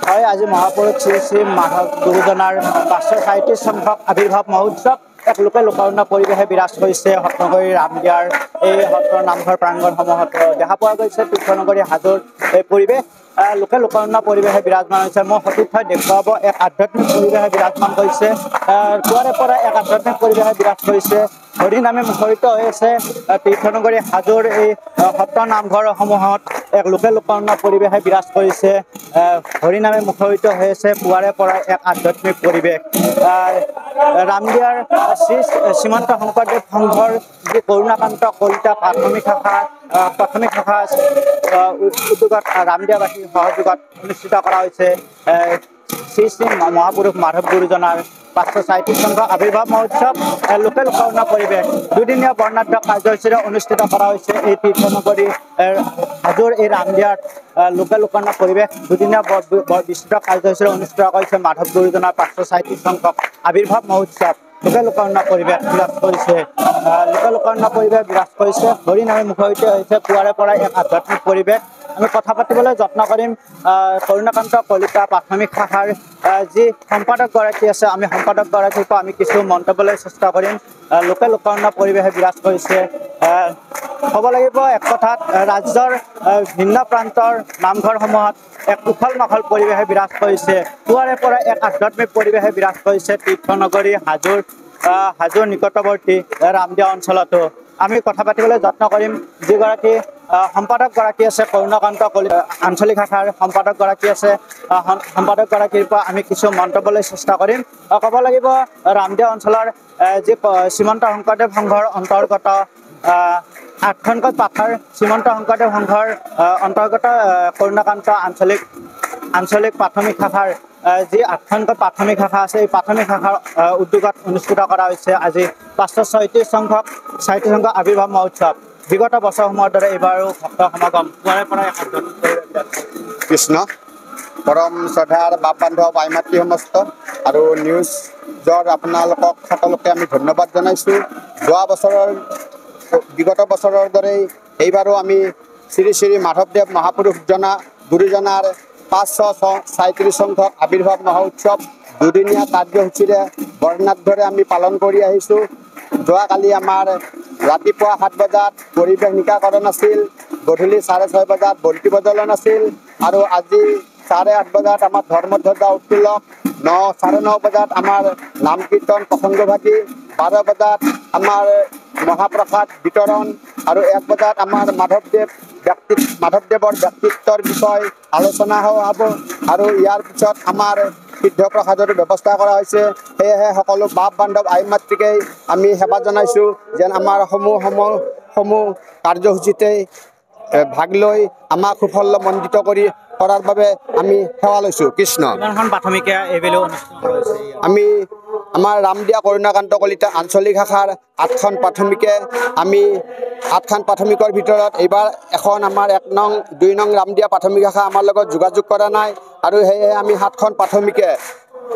হয়, আজি মহাপুৰুষ শ্ৰী শ্ৰী মাধৱ গুৰুজনাৰ 537 সংখ্যক আৱিৰ্ভাৱ মহোৎসৱ এক লোকে লোকাৰণ্য পৰিৱেশে বিৰাজ কৰিছে সত্ৰনগৰী ৰামদিয়াৰ এই সত্ৰৰ নামঘৰ প্ৰাংগণসমূহত দেখা পোৱা গৈছে তীৰ্থনগৰী হাজোৰ এই পৰিৱেশ লোকে লোকাৰণ্য পৰিৱেশে বিৰাজমান হৈছে। মই সঠিক ঠাই দেখুৱাব এক আধ্যাত্মিক পৰিৱেশে বিৰাজমান কৰিছে পুৱাৰে পৰা এক আধ্যাত্মিক পৰিৱেশে বিৰাজ কৰিছে। হৰি নামে মুখৰিত হৈ আছে তীৰ্থনগৰী হাজোৰ এই সত্ৰ নামঘৰসমূহত এক লোকে লোকাৰণ্য পৰিৱেশে বিৰাজ কৰিছে। হৰি নামে মুখৰিত হৈ আছে পুৱাৰে পৰা এক আধ্যাত্মিক পৰিৱেশ। ৰামদিয়াৰ শ্ৰী শ্ৰীমন্ত শংকৰদেৱ সংঘৰ যি কৰুণাকান্ত কলিতা প্ৰাথমিক শাখা উদ্যোগত ৰামদিয়াবাসীৰ সহযোগত অনুষ্ঠিত কৰা হৈছে শ্ৰী শ্ৰী মহাপুৰুষ মাধৱ গুৰুজনাৰ 537 সংখ্যক আৱিৰ্ভাৱ মহোৎসৱ লোকে লোকাৰণ্য পৰিৱেশ দুদিনীয়া বৰ্ণাঢ্য কাৰ্যসূচীৰে অনুষ্ঠিত কৰা হৈছে। এই তীৰ্থনগৰী হাজোৰ এই ৰামদিয়াত লোকে লোকাৰণ্য পৰিৱেশ দুদিনীয়া বিস্তৃত কাৰ্যসূচীৰে অনুষ্ঠিত কৰিছে মাধৱ গুৰুজনাৰ 537 সংখ্যক আৱিৰ্ভাৱ মহোৎসৱ লোকে লোকাৰণ্য পৰিৱেশ বিৰাজ কৰিছে। লোকে লোকাৰণ্য পৰিৱেশ বিৰাজ কৰিছে হৰি নামে মুখৰিত হৈছে পুৱাৰে পৰা এক আধ্যাত্মিক পৰিৱেশ। আমি কথা পাতিবলৈ যত্ন কৰিম কৰুণাকান্ত কলিতা প্ৰাথমিক শাখাৰ যি সম্পাদকগৰাকী আছে আমি সম্পাদকগৰাকীৰ পৰা আমি কিছু মন্তব্যলৈ চেষ্টা কৰিম। লোকে লোকাৰণ্য পৰিৱেশে বিৰাজ কৰিছে। ক'ব লাগিব এক কথাত ৰাজ্যৰ ভিন্ন প্ৰান্তৰ নামঘৰসমূহত এক উখল মাখল পৰিৱেশে বিৰাজ কৰিছে। পুৱাৰে পৰা এক আধ্যাত্মিক পৰিৱেশে বিৰাজ কৰিছে তীৰ্থনগৰী হাজোৰ নিকটৱৰ্তী ৰামদিয়া অঞ্চলতো। আমি কথা পাতিবলৈ যত্ন কৰিম যিগৰাকী সম্পাদকগৰাকী আছে কৰুণাকান্ত কলিতা আঞ্চলিক শাখাৰ সম্পাদকগৰাকী আছে সম্পাদকগৰাকীৰ পৰা আমি কিছু মন্তব্যলৈ চেষ্টা কৰিম। ক'ব লাগিব ৰামদিয়া অঞ্চলৰ যি শ্ৰীমন্ত শংকৰদেৱ সংঘৰ অন্তৰ্গত 8খনকৈ পাঠাৰ শ্ৰীমন্ত শংকৰদেৱ সংঘৰ অন্তৰ্গত কৰুণাকান্ত আঞ্চলিক প্ৰাথমিক শাখাৰ যি 8খনকৈ প্ৰাথমিক শাখা আছে এই প্ৰাথমিক শাখাৰ উদ্যোগত অনুষ্ঠিত কৰা হৈছে আজি 537 সংখ্যক আৱিৰ্ভাৱ মহোৎসৱ। বিগত বছৰসমূহৰ দৰে এইবাৰো ভক্ত সমাগম পুৱাৰে পৰা কৃষ্ণ পৰম শ্ৰদ্ধাৰ বাপ বান্ধৱ আই মাতৃ সমস্ত আৰু নিউজৰ আপোনালোকক সকলোকে আমি ধন্যবাদ জনাইছোঁ। বিগত বছৰৰ দৰেই এইবাৰো আমি শ্ৰী শ্ৰী মাধৱদেৱ মহাপুৰুষ গুৰুজনাৰ 537 সংখ্যক আৱিৰ্ভাৱ মহোৎসৱ দুদিনীয়া কাৰ্যসূচীৰে বৰ্ণাঢ্যৰে আমি পালন কৰি আহিছোঁ। যোৱাকালি আমাৰ ৰাতিপুৱা 7 বজাত পৰিৱেশ নিকাকৰণ আছিল, গধূলি 6:30 বজাত বন্তি প্ৰজ্বলন আছিল আৰু আজি 8:30 বজাত আমাৰ ধৰ্মধ্বজা উত্তোলক, 9:30 বজাত আমাৰ নাম কীৰ্তন প্ৰসংগভাগী, 12 বজাত আমাৰ মহাপ্ৰসাদ বিতৰণ আৰু 1 বজাত আমাৰ মাধৱদেৱৰ ব্যক্তিত্বৰ বিষয় আলোচনা হ'ব আৰু ইয়াৰ পিছত আমাৰ সিদ্ধ প্ৰসাদৰ ব্যৱস্থা কৰা হৈছে। সেয়েহে সকলো বাপ বান্ধৱ আই মাতৃকেই আমি সেৱা জনাইছোঁ যেন আমাৰ সমূহ কাৰ্যসূচীতে ভাগ লৈ আমাক সুফলমণ্ডিত কৰাৰ বাবে আমি সেৱা লৈছোঁ। কৃষ্ণ। আমি আমাৰ ৰামদিয়া কৰুণাকান্ত কলিতা আঞ্চলিক শাখাৰ 8খন প্ৰাথমিকে আমি 8খন প্ৰাথমিকৰ ভিতৰত এইবাৰ এখন আমাৰ 1 নং 2 নং ৰামদিয়া প্ৰাথমিক শাখা আমাৰ লগত যোগাযোগ কৰা নাই আৰু সেয়েহে আমি 7খন প্ৰাথমিকে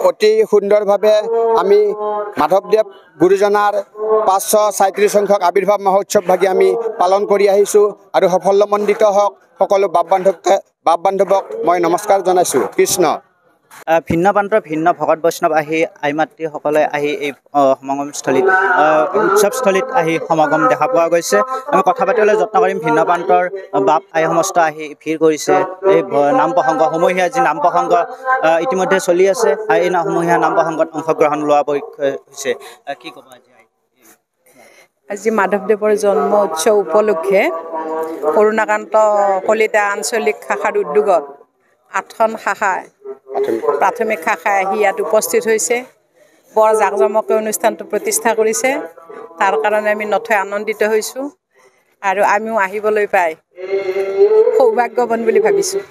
অতি সুন্দৰভাৱে আমি মাধৱদেৱ গুৰুজনাৰ 537 সংখ্যক আৱিৰ্ভাৱ মহোৎসৱ ভাগি আমি পালন কৰি আহিছোঁ আৰু সাফল্যমণ্ডিত হওক সকলো বাপ বান্ধৱক মই নমস্কাৰ জনাইছোঁ। কৃষ্ণ। ভিন্ন প্ৰান্তৰ ভিন্ন ভকত বৈষ্ণৱ আহি আই মাতৃসকলে আহি এই সমাগমস্থলীত উৎসৱস্থলীত আহি সমাগম দেখা পোৱা গৈছে। আমি কথা পাতিবলৈ যত্ন কৰিম ভিন্ন প্ৰান্তৰ বাপ আই সমস্ত আহি ভিৰ কৰিছে। এই নাম প্ৰসংগ সমূহীয়া যি নাম প্ৰসংগ ইতিমধ্যে চলি আছে এই সমূহীয়া নাম প্ৰসংগত অংশগ্ৰহণ লোৱা হৈছে। কি ক'ব আজি মাধৱদেৱৰ জন্ম উৎসৱ উপলক্ষে কৰুণাকান্ত কলিতা আঞ্চলিক শাখাৰ উদ্যোগত 8খন প্ৰাথমিক শাখাই আহি ইয়াত উপস্থিত হৈছে। বৰ জাকজমকে অনুষ্ঠানটো প্ৰতিষ্ঠা কৰিছে, তাৰ কাৰণে আমি নথৈ আনন্দিত হৈছোঁ আৰু আমিও আহিবলৈ পাই সৌভাগ্যৱান বুলি ভাবিছোঁ।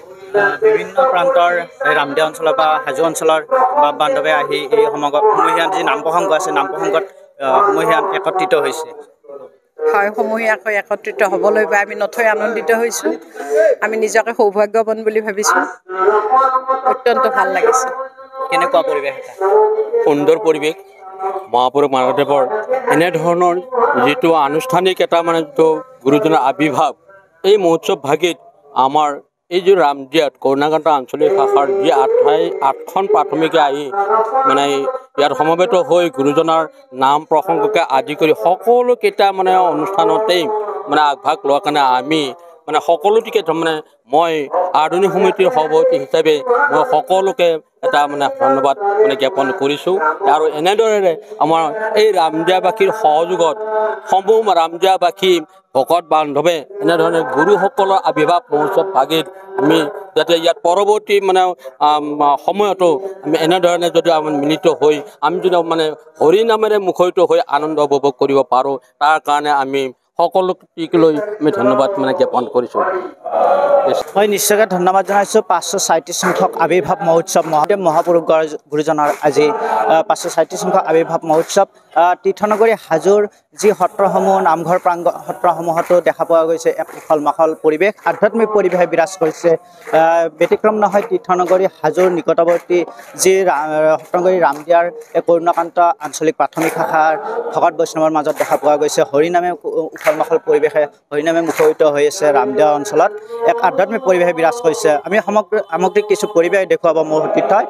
বিভিন্ন প্ৰান্তৰ ৰামদিয়া অঞ্চলৰ বা হাজো অঞ্চলৰ বাপ বান্ধৱে আহি এই সমূহীয়া যি নাম প্ৰসংগ আছে নাম প্ৰসংগত সমূহীয়া একত্ৰিত হৈছে। হয়, সমূহীয়াকৈ একত্ৰিত হ'বলৈ পাই আমি নথৈ আনন্দিত হৈছোঁ। আমি নিজকে সৌভাগ্যৱান বুলি ভাবিছোঁ। অত্যন্ত ভাল লাগিছে। কেনেকুৱা পৰিৱেশ? সুন্দৰ পৰিৱেশ। মহাপুৰুষ মাধৱদেৱৰ এনেধৰণৰ যিটো আনুষ্ঠানিক এটা যিটো গুৰুজনাৰ আৱিৰ্ভাৱ এই মহোৎসৱ ভাগিত আমাৰ এই যে ৰামদিয়াত কৰুণাকান্ত আঞ্চলিক শাখাৰ যি 8খন প্ৰাথমিকে আহি মানে ইয়াত সমবেত হৈ গুৰুজনাৰ নাম প্ৰসংগকে আদি কৰি সকলোকেইটা মানে অনুষ্ঠানতেই মানে আগভাগ লোৱাৰ কাৰণে আমি মানে সকলোটিকে মানে মই আধুনিক সমিতিৰ সভাপতি হিচাপে মই সকলোকে এটা মানে ধন্যবাদ মানে জ্ঞাপন কৰিছোঁ। আৰু এনেদৰে আমাৰ এই ৰামদিয়াবাসীৰ সহযোগত সমূহ ৰামদিয়াবাসী ভকত বান্ধৱে এনেধৰণে গুৰুসকলৰ আৱিৰ্ভাৱ মহোৎসৱ ভাগিত আমি যাতে ইয়াত পৰৱৰ্তী মানে সময়তো আমি এনেধৰণে যদি আমি মিলিত হৈ আমি যদি মানে হৰি নামেৰে মুখৰিত হৈ আনন্দ উপভোগ কৰিব পাৰোঁ তাৰ কাৰণে আমি সকলোটিক লৈ আমি ধন্যবাদ মানে জ্ঞাপন কৰিছোঁ। হয়, নিশ্চয়কৈ ধন্যবাদ জনাইছোঁ। 537 সংখ্যক আৱিৰ্ভাৱ মহোৎসৱ মহাদেৱ মহাপুৰুষ গুৰুজনাৰ আজি 537 সংখ্যক আৱিৰ্ভাৱ মহোৎসৱ তীৰ্থনগৰী হাজোৰ যি সত্ৰসমূহ নামঘৰ সত্ৰসমূহতো দেখা পোৱা গৈছে এক উখল মাখল পৰিৱেশ, আধ্যাত্মিক পৰিৱেশে বিৰাজ কৰিছে। ব্যতিক্ৰম নহয় তীৰ্থনগৰী হাজোৰ নিকটৱৰ্তী যি সত্ৰনগৰী ৰামদিয়াৰ কৰুণাকান্ত আঞ্চলিক প্ৰাথমিক শাখাৰ ভকত বৈষ্ণৱৰ মাজত দেখা পোৱা গৈছে হৰিনামে উখল মাখল পৰিৱেশে হৰিনামে মুখৰিত হৈ আছে। ৰামদিয়া অঞ্চলত এক আধ্যাত্মিক পৰিৱেশে বিৰাজ কৰিছে। আমি সামগ্ৰিক কিছু পৰিৱেশ দেখুৱাব মোৰ অতিথয়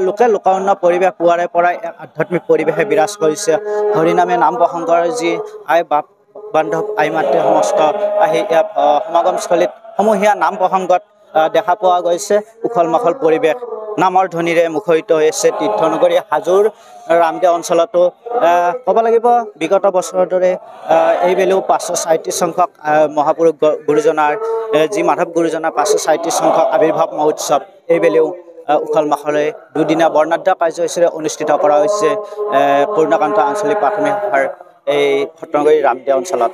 লোকে লোকাৰণ্য পৰিৱেশ পুৱাৰে পৰাই এক আধ্যাত্মিক পৰিৱেশে বিৰাজ কৰিছে। হৰিনামে নাম প্ৰসংগৰ যি আই বাপ বান্ধৱ আই মাতৃ সমস্ত আহি ইয়াত সমাগমস্থলীত সমূহীয়া নাম প্ৰসংগত দেখা পোৱা গৈছে। উখল মাখল পৰিৱেশ নামৰ ধ্বনিৰে মুখৰিত হৈ আছে তীৰ্থনগৰী হাজোৰ ৰামদিয়া অঞ্চলতো। ক'ব লাগিব বিগত বছৰৰ দৰে এইবেলিও 537 সংখ্যক মহাপুৰুষ গুৰুজনাৰ যি মাধৱ গুৰুজনাৰ 537 সংখ্যক আৱিৰ্ভাৱ মহোৎসৱ এইবেলিও উখল মাখলে দুদিনীয়া বৰ্ণাঢ্য কাৰ্যসূচীৰে অনুষ্ঠিত কৰা হৈছে কৰুণাকান্ত আঞ্চলিক প্ৰাথমিক শাখাৰ এই সত্ৰনগৰী ৰামদিয়া অঞ্চলত।